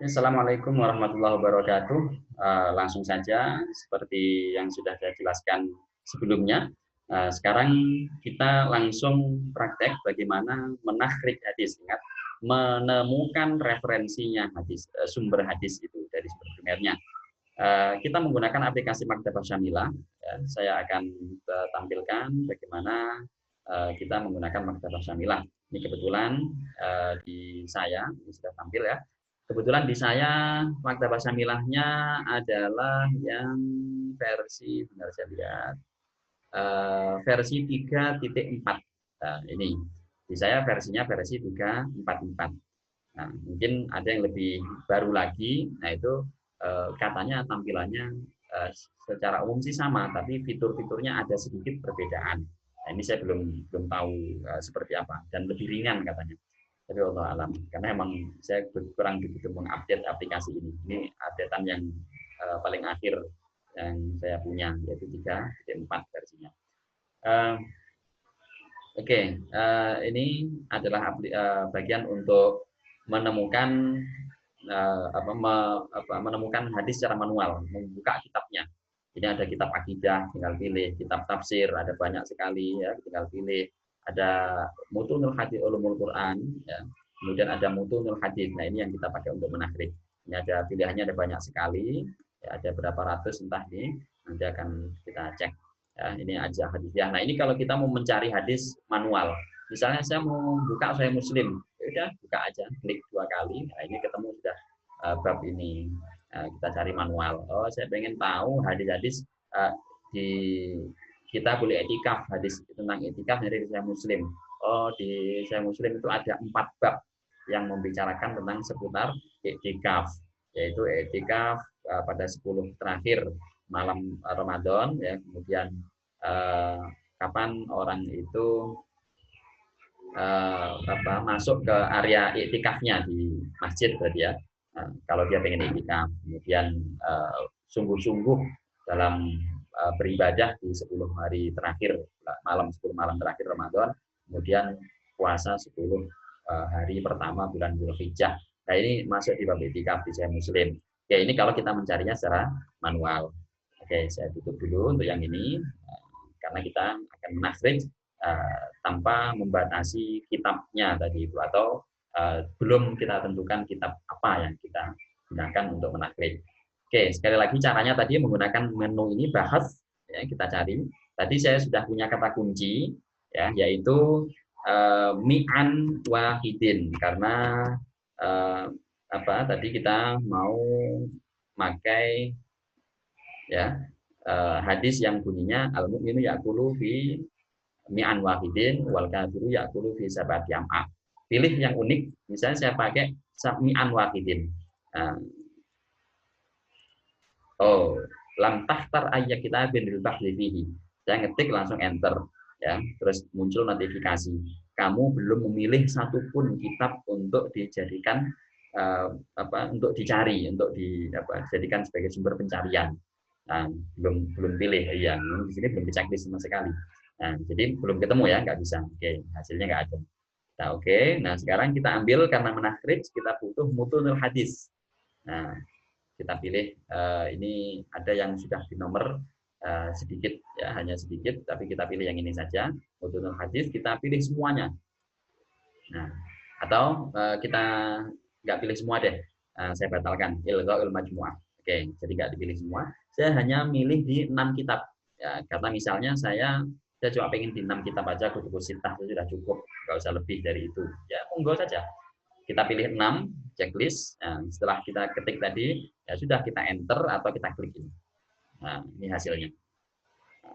Assalamualaikum warahmatullahi wabarakatuh. Langsung saja, seperti yang sudah saya jelaskan sebelumnya, sekarang kita langsung praktek bagaimana menakhrij hadis, ingat, menemukan referensinya hadis, sumber hadis itu dari sumber primernya. Kita menggunakan aplikasi Maktabah Syamilah. Ya, saya akan tampilkan bagaimana kita menggunakan Maktabah Syamilah. Ini kebetulan di saya ini sudah tampil ya. Kebetulan di saya Maktabah Syamilahnya adalah yang versi, benar saya lihat, versi 3.4. Nah, ini di saya versinya versi 3.4.4. Nah, mungkin ada yang lebih baru lagi, nah itu katanya tampilannya secara umum sih sama, tapi fitur-fiturnya ada sedikit perbedaan. Nah, ini saya belum belum tahu seperti apa, dan lebih ringan katanya. Tapi Allah alam, karena emang saya kurang begitu mengupdate aplikasi ini. Ini updatean yang paling akhir yang saya punya, yaitu 3.4 versinya. Oke, ini adalah bagian untuk menemukan menemukan hadis secara manual, membuka kitabnya. Ini ada kitab akidah, tinggal pilih. Kitab tafsir, ada banyak sekali ya, tinggal pilih. Ada mutunul hadis ulumul Quran, ya. Kemudian ada mutunul hadis. Nah, ini yang kita pakai untuk menakhrij. Ini ada pilihannya, ada banyak sekali. Ya, ada berapa ratus entah ini. Nanti akan kita cek. Ya, ini aja hadisnya. Nah, ini kalau kita mau mencari hadis manual. Misalnya saya mau buka Sahih Muslim, ya udah buka aja, klik 2 kali. Nah, ini ketemu sudah bab ini. Kita cari manual. Oh, saya pengen tahu hadis-hadis di kita boleh etikaf, hadis tentang etikaf dari Sahih Muslim. Oh, di Sahih Muslim itu ada 4 bab yang membicarakan tentang seputar etikaf, yaitu etikaf pada 10 terakhir malam Ramadan, ya, kemudian kapan orang itu masuk ke area iktikafnya di masjid berarti ya. Kalau dia pengen iktikaf, kemudian sungguh-sungguh dalam beribadah di 10 hari terakhir, 10 malam terakhir Ramadan, kemudian puasa 10 hari pertama bulan Dzulhijjah. Nah, ini masuk di bab iktikaf di Sahih Muslim. Oke, ini kalau kita mencarinya secara manual. Oke, saya tutup dulu untuk yang ini karena kita akan menakhrij tanpa membatasi kitabnya tadi itu, atau belum kita tentukan kitab apa yang kita gunakan untuk menakhrij. Oke, sekali lagi caranya tadi menggunakan menu ini, bahas ya, kita cari. Tadi saya sudah punya kata kunci ya, yaitu mi'an wahidin, karena tadi kita mau pakai ya hadis yang bunyinya al mukminu yaqulu fi mi'an wahidin wal kafiru yaqulu fi sabati am'a. Pilih yang unik, misalnya saya pakai mi'an wahidin. Lam tahtar ayat kita bin bahri fihi. Saya ngetik langsung enter ya, terus muncul notifikasi. Kamu belum memilih satupun kitab untuk dijadikan untuk dicari, untuk dijadikan sebagai sumber pencarian. Nah, belum pilih ya, di sini belum dicek sama sekali. Nah, jadi belum ketemu ya, nggak bisa. Oke, hasilnya nggak ada. Nah, oke. Nah, sekarang kita ambil, karena menakhrij kita butuh mutunul hadis. Nah, kita pilih ini ada yang sudah di nomor sedikit ya, hanya sedikit, tapi kita pilih yang ini saja, mutunul hadis, kita pilih semuanya. Nah, atau kita nggak pilih semua deh. Saya batalkan ilghaul majmu'ah. Oke, jadi nggak dipilih semua. Saya hanya milih di 6 kitab. Ya, karena misalnya saya cuma pengen di 6 kitab aja, kutubu sitah itu sudah cukup, nggak usah lebih dari itu. Ya, monggo saja. Kita pilih 6 checklist. Nah, setelah kita ketik tadi, ya sudah, kita enter atau kita klik ini. Nah, ini hasilnya.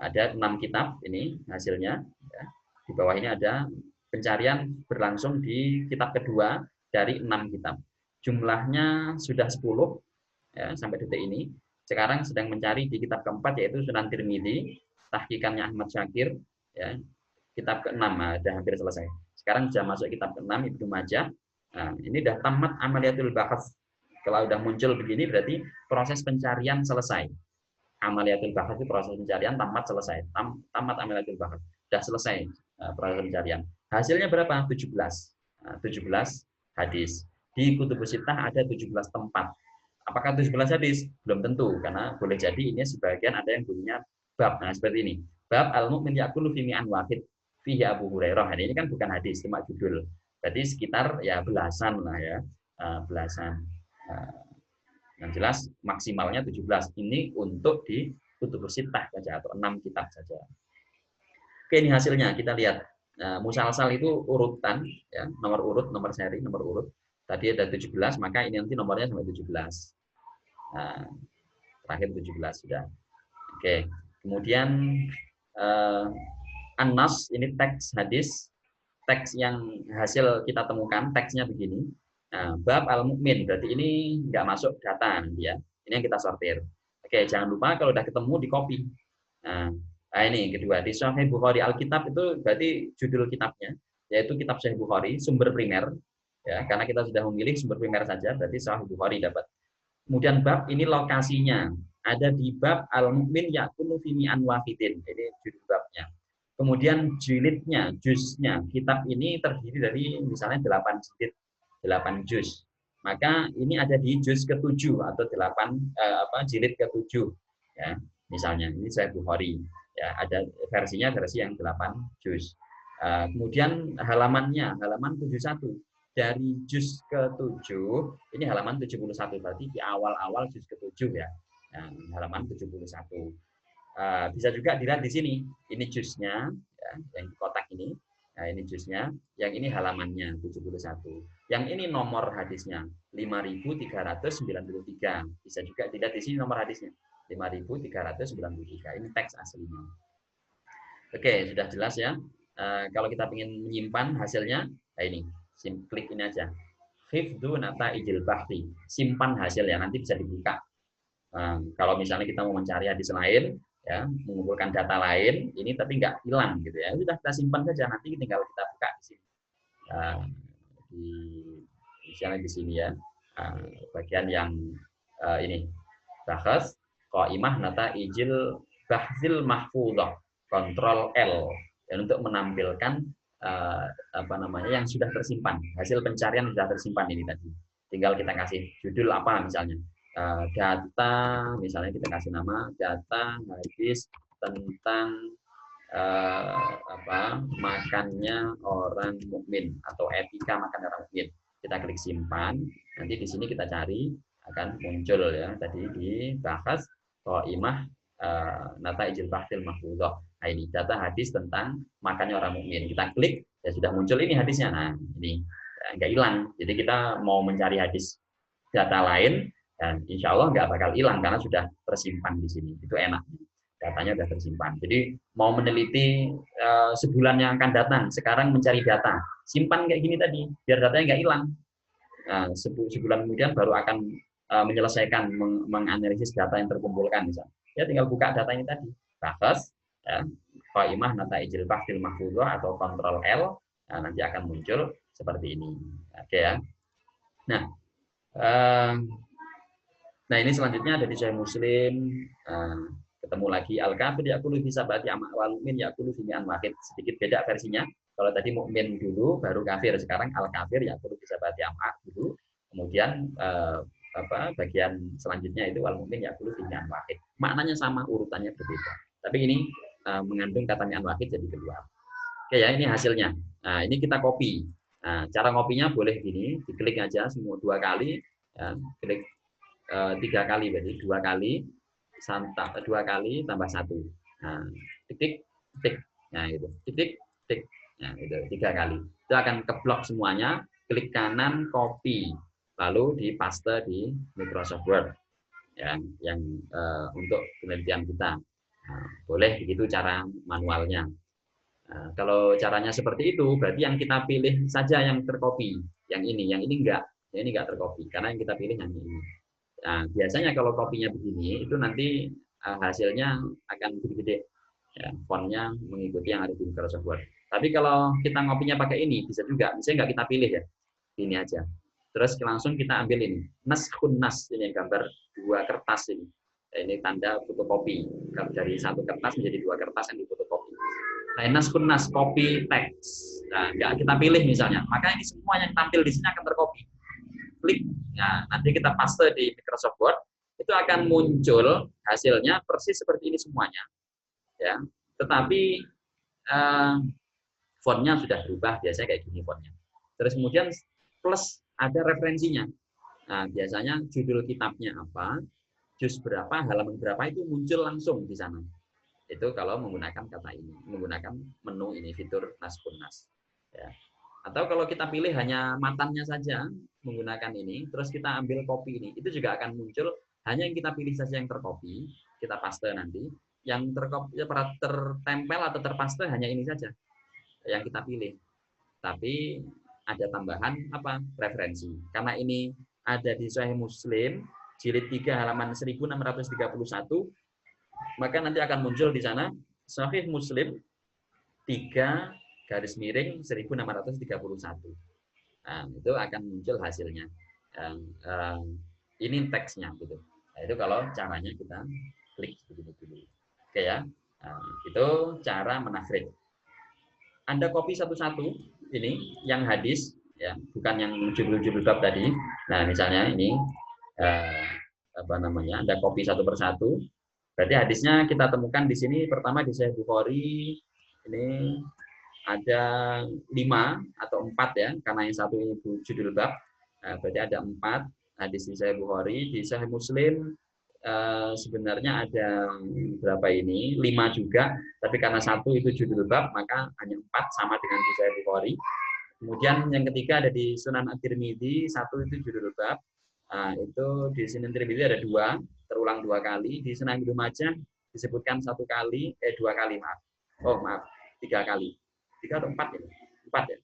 Ada 6 kitab ini hasilnya. Ya. Di bawah ini ada pencarian berlangsung di kitab kedua dari 6 kitab. Jumlahnya sudah 10 ya, sampai detik ini. Sekarang sedang mencari di kitab keempat, yaitu Sunan Tirmidzi, tahqiqannya Ahmad Syakir. Ya. Kitab ke-6 sudah hampir selesai. Sekarang sudah masuk kitab ke-6 Ibnu Majah. Nah, ini sudah tamat amaliyatul bahas. Kalau sudah muncul begini berarti proses pencarian selesai. Amaliyatul bahas itu proses pencarian tamat selesai. Tamat amaliyatul bahas. Sudah selesai proses pencarian. Hasilnya berapa? 17. 17 hadis. Di Kutubus Sittah ada 17 tempat. Apakah 17 hadis? Belum tentu, karena boleh jadi ini sebagian ada yang bunyinya bab. Nah, seperti ini. Bab al-mu'min ya'kulu fi mi'an wahid fihi Abu Hurairah. Ini kan bukan hadis, cuma judul. Berarti sekitar ya belasan lah ya. Belasan. Yang jelas maksimalnya 17. Ini untuk di Kutubus Sittah saja atau 6 kitab saja. Oke, ini hasilnya kita lihat. Musalsal itu urutan ya, nomor urut, nomor seri, nomor urut. Tadi ada 17, maka ini nanti nomornya sampai 17. Nah, terakhir 17 sudah. Oke. Kemudian An-Nas ini teks hadis, teks yang hasil kita temukan, teksnya begini. Bab al-mu'min, berarti ini nggak masuk data nanti ya. Ini yang kita sortir. Oke, jangan lupa kalau udah ketemu di copy. Nah, ini kedua di Sahih Bukhari Alkitab itu berarti judul kitabnya, yaitu kitab Sahih Bukhari sumber primer. Ya, karena kita sudah memilih sumber primer saja, berarti Sahih Bukhari dapat. Kemudian bab ini lokasinya ada di bab al-mu'min ya'kulu fi mi'an wahidin. Ini judul babnya. Kemudian jilidnya, juznya. Kitab ini terdiri dari misalnya 8 jilid, 8 juz. Maka ini ada di juz ke-7 atau 8 jilid ke-7 ya. Misalnya ini Sahih Bukhari. Ya, ada versi yang 8 juz. Kemudian halamannya, halaman 71. Dari juz ke-7, ini halaman 71, berarti di awal-awal juz ke-7 ya. Nah, halaman 71. Bisa juga dilihat di sini. Ini juznya, ya, yang di kotak ini. Nah, ini juznya, yang ini halamannya 71. Yang ini nomor hadisnya 5.393. Bisa juga dilihat di sini nomor hadisnya 5.393. Ini teks aslinya. Oke, sudah jelas ya. Kalau kita ingin menyimpan hasilnya, nah ini, klik ini aja. Hifdzu nata'ijil bahthi. Simpan hasilnya, nanti bisa dibuka. Kalau misalnya kita mau mencari hadis lain, ya, mengumpulkan data lain, ini tapi nggak hilang gitu ya. Sudah kita simpan saja, nanti tinggal kita buka di sini. Misalnya di sini ya, bagian yang ini. Bahas qaimah nata'ijil bahthil mahfudhah. Kontrol L dan untuk menampilkan yang sudah tersimpan, hasil pencarian sudah tersimpan ini tadi. Tinggal kita kasih judul apa misalnya, data, misalnya kita kasih nama data hadis tentang makannya orang mukmin atau etika makan orang mukmin. Kita klik simpan, nanti di sini kita cari akan muncul ya tadi dibahas qaimah nata'ijil bahthil mahfudhah. Nah, ini data hadis tentang makannya orang mukmin. Kita klik, ya sudah muncul ini hadisnya. Nah, ini nggak hilang. Jadi kita mau mencari hadis data lain, dan insya Allah nggak bakal hilang karena sudah tersimpan di sini. Itu enak. Datanya sudah tersimpan. Jadi mau meneliti sebulan yang akan datang, sekarang mencari data, simpan kayak gini tadi, biar datanya nggak hilang. Sebulan kemudian baru akan menyelesaikan menganalisis data yang terkumpulkan misalnya. Ya tinggal buka datanya tadi. Bahas qaimah nata'ijil bahthil mahfudhah atau kontrol L, nanti akan muncul seperti ini. Oke ya. Nah, ini selanjutnya ada di Sahih Muslim. Ketemu lagi al-kafir ya'kulu fi sab'ati wal mu'min ya'kulu fi mi'an wahid. Sedikit beda versinya. Kalau tadi mukmin dulu baru kafir, sekarang al-kafir ya'kulu fi sab'ati dulu. Kemudian bagian selanjutnya itu wal mu'min ya'kulu fi mi'an wahid. Maknanya sama, urutannya berbeda. Tapi ini mengandung kata mi'an wahid jadi kedua. Oke ya, ini hasilnya. Nah, ini kita copy. Nah, cara ngopinya boleh gini, diklik aja semua 2 kali, ya, klik 3 kali berarti 2 kali, 2 kali tambah 1. Nah, titik, titik. Nah, itu. Titik, titik. Nah, itu 3 kali. Itu akan keblok semuanya, klik kanan copy, lalu dipaste di Microsoft Word. Ya, yang untuk penelitian kita. Nah, boleh begitu cara manualnya. Nah, kalau caranya seperti itu, berarti yang kita pilih saja yang tercopy. Yang ini enggak. Yang ini enggak tercopy, karena yang kita pilih yang ini. Nah, biasanya kalau kopinya begini, itu nanti hasilnya akan gede-gede. Ya, fontnya mengikuti yang ada di Microsoft Word. Tapi kalau kita ngopinya pakai ini, bisa juga. Misalnya nggak kita pilih ya, ini aja. Terus langsung kita ambil ini. Naskhun nas, ini gambar 2 kertas ini. Ini tanda fotokopi. Dari 1 kertas menjadi 2 kertas yang difotokopi. Nah, naskun nas, copy text. Nah, nggak kita pilih misalnya. Maka ini semua yang tampil di sini akan tercopy. klik, nah, nanti kita paste di Microsoft Word, itu akan muncul hasilnya persis seperti ini semuanya, ya. Tetapi fontnya sudah berubah, biasanya kayak gini fontnya. Terus kemudian plus ada referensinya. Nah, biasanya judul kitabnya apa, juz berapa, halaman berapa itu muncul langsung di sana. Itu kalau menggunakan kata ini, menggunakan menu ini, fitur Naskun Nas. Ya. Atau kalau kita pilih hanya matannya saja menggunakan ini, terus kita ambil copy ini, itu juga akan muncul hanya yang kita pilih saja yang tercopy, kita paste nanti. Yang tertempel atau terpaste hanya ini saja yang kita pilih. Tapi ada tambahan apa? Referensi. Karena ini ada di Sahih Muslim jilid 3 halaman 1631, maka nanti akan muncul di sana Sahih Muslim 3 garis miring 1631. Nah, itu akan muncul hasilnya. Ini teksnya gitu. Nah, itu kalau caranya kita klik begini dulu. Oke ya. Nah, itu cara menakhrij. Anda copy satu-satu ini yang hadis ya, bukan yang judul-judul bab tadi. Nah, misalnya ini apa namanya? Anda copy satu persatu. Berarti hadisnya kita temukan di sini pertama di Sahih Bukhari ini ada 5 atau 4 ya, karena yang satu ini judul bab. Nah, berarti ada 4 hadis di Sahih Bukhari. Di Sahih Muslim sebenarnya ada berapa ini? 5 juga, tapi karena satu itu judul bab, maka hanya 4 sama dengan di Sahih Bukhari. Kemudian yang ketiga ada di Sunan At-Tirmidzi, 1 itu judul bab. Nah, itu di Sunan At-Tirmidzi ada 2, terulang 2 kali. Di Sunan Ibnu Majah disebutkan 1 kali, 2 kali maaf. Oh maaf, 3 kali. 3 atau 4 ini? 4 ya?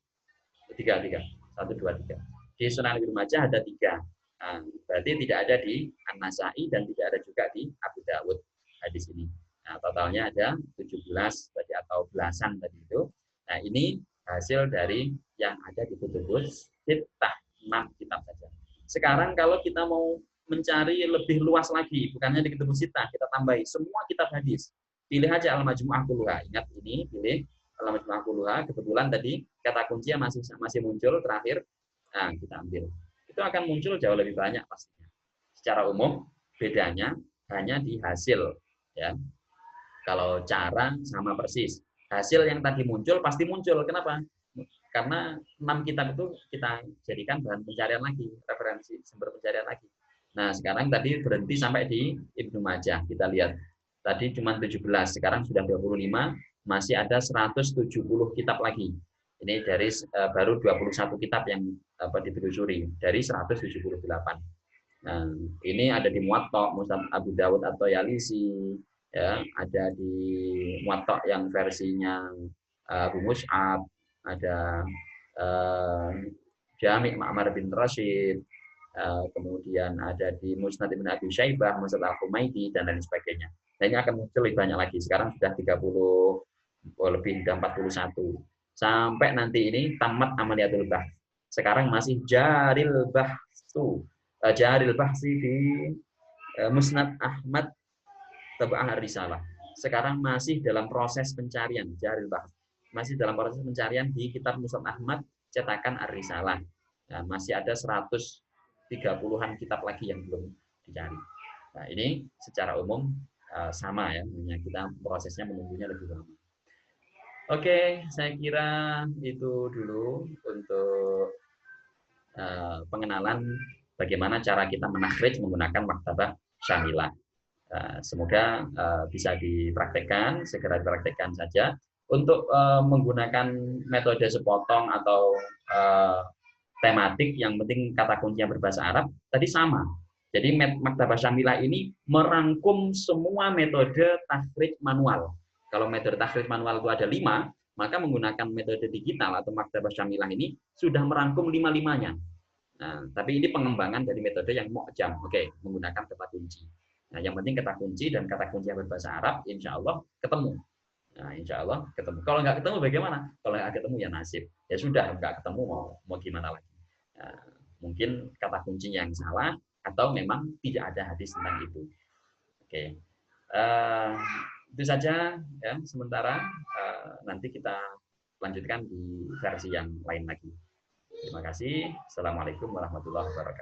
3. 1, 2, 3. Di Sunan Ibnu Majah ada 3. Nah, berarti tidak ada di An-Nasa'i dan tidak ada juga di Abu Dawud hadis ini. Nah, totalnya ada 17 tadi atau belasan tadi itu. Nah, ini hasil dari yang ada di Kutubus Sittah, 6 kitab saja. Sekarang kalau kita mau mencari lebih luas lagi, bukannya di Kutubus Sittah, kita tambahi semua kitab hadis. Pilih aja Al-Majmu'ah Kulluha. Ingat ini, pilih Al-Majmu'ah Kulluha. Kebetulan tadi kata kunci yang masih muncul terakhir. Nah, kita ambil. Itu akan muncul jauh lebih banyak pastinya. Secara umum bedanya hanya di hasil ya. Kalau cara sama persis. Hasil yang tadi muncul pasti muncul. Kenapa? Karena 6 kitab itu kita jadikan bahan pencarian lagi, referensi sumber pencarian lagi. Nah, sekarang tadi berhenti sampai di Ibnu Majah. Kita lihat. Tadi cuma 17, sekarang sudah 25, masih ada 170 kitab lagi. Ini dari baru 21 kitab yang ditelusuri dari 178. Nah, ini ada di Muwatta, Musnad Abu Dawud atau Yalisi, ya, ada di Muwatta yang versinya Abu Mus'ab, ada Jami' Ma'mar bin Rashid, kemudian ada di Musnad Ibn Abi Syaibah, Musnad Al-Humaidi, dan lain sebagainya. Nah, ini akan muncul lebih banyak lagi. Sekarang sudah 30, lebih, sudah 41. Sampai nanti ini tamat amaliyatul bahs. Sekarang masih jaril bahsu. Jaril bahsi di Musnad Ahmad Tab'ah Risalah. Sekarang masih dalam proses pencarian, jaril bahs. Masih dalam proses pencarian di kitab Musnad Ahmad cetakan Ar-Risalah. Nah, masih ada 130-an kitab lagi yang belum dicari. Nah, ini secara umum sama ya, hanya kita prosesnya menunggunya lebih lama. Oke, saya kira itu dulu untuk pengenalan bagaimana cara kita menakhrij menggunakan maktabah syamilah. Semoga bisa dipraktekkan, segera dipraktekkan saja. Untuk menggunakan metode sepotong atau tematik, yang penting kata kuncinya berbahasa Arab, tadi sama. Jadi maktabah syamilah ini merangkum semua metode takhrij manual. Kalau metode takhrij manual itu ada 5, maka menggunakan metode digital atau maktabah syamilah ini sudah merangkum 5-5-nya. Nah, tapi ini pengembangan dari metode yang mu'jam, menggunakan kata kunci. Nah, yang penting kata kunci dan kata kunci yang berbahasa Arab, insya Allah ketemu. Nah, insya Allah ketemu. Kalau nggak ketemu bagaimana? Kalau nggak ketemu ya nasib. Ya sudah, nggak ketemu mau gimana lagi. Nah, mungkin kata kuncinya yang salah atau memang tidak ada hadis tentang itu. Oke. Itu saja ya sementara, nanti kita lanjutkan di versi yang lain lagi. Terima kasih. Assalamualaikum warahmatullahi wabarakatuh.